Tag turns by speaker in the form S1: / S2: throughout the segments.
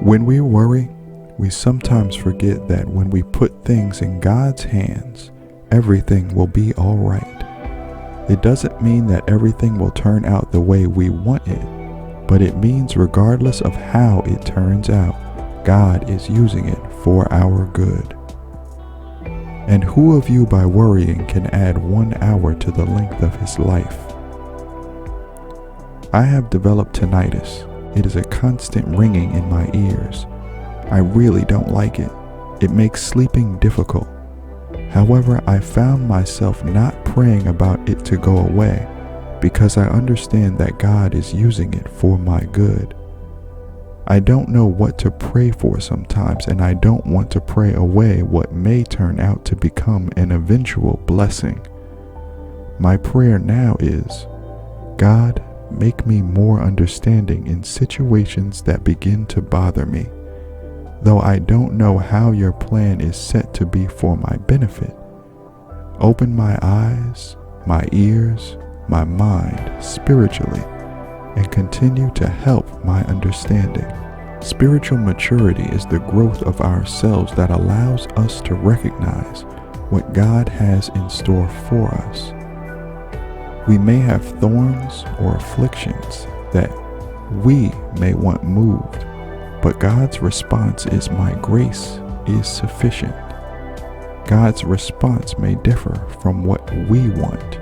S1: When we worry, we sometimes forget that when we put things in God's hands, everything will be all right. It doesn't mean that everything will turn out the way we want it, but it means regardless of how it turns out, God is using it for our good. And who of you by worrying can add 1 hour to the length of his life? I have developed tinnitus. It is a constant ringing in my ears. I really don't like it. It makes sleeping difficult. However, I found myself not praying about it to go away because I understand that God is using it for my good. I don't know what to pray for sometimes, and I don't want to pray away what may turn out to become an eventual blessing. My prayer now is, God, make me more understanding in situations that begin to bother me. Though I don't know how your plan is set to be for my benefit, open my eyes, my ears, my mind spiritually, and continue to help my understanding. Spiritual maturity is the growth of ourselves that allows us to recognize what God has in store for us. We may have thorns or afflictions that we may want moved, but God's response is, my grace is sufficient. God's response may differ from what we want,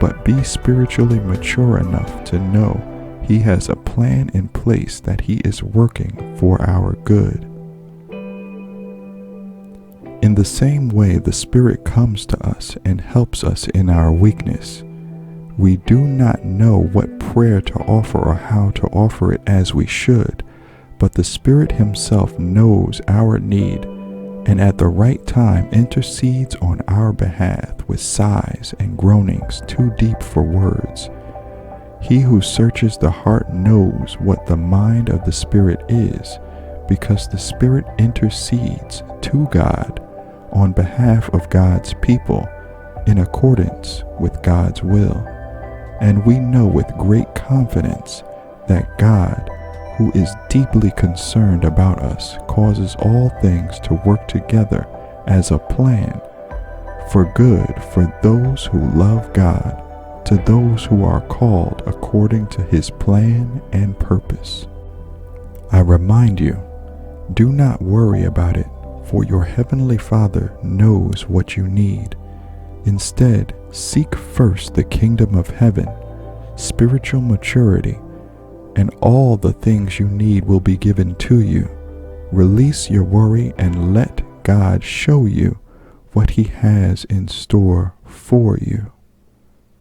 S1: but be spiritually mature enough to know He has a plan in place that He is working for our good. In the same way, the Spirit comes to us and helps us in our weakness. We do not know what prayer to offer or how to offer it as we should, but the Spirit Himself knows our need and at the right time intercedes on our behalf with sighs and groanings too deep for words. He who searches the heart knows what the mind of the Spirit is, because the Spirit intercedes to God on behalf of God's people in accordance with God's will. And we know with great confidence that God, who is deeply concerned about us, causes all things to work together as a plan for good for those who love God, to those who are called according to His plan and purpose. I remind you, do not worry about it, for your Heavenly Father knows what you need. Instead, seek first the kingdom of heaven, spiritual maturity, and all the things you need will be given to you. Release your worry and let God show you what He has in store for you.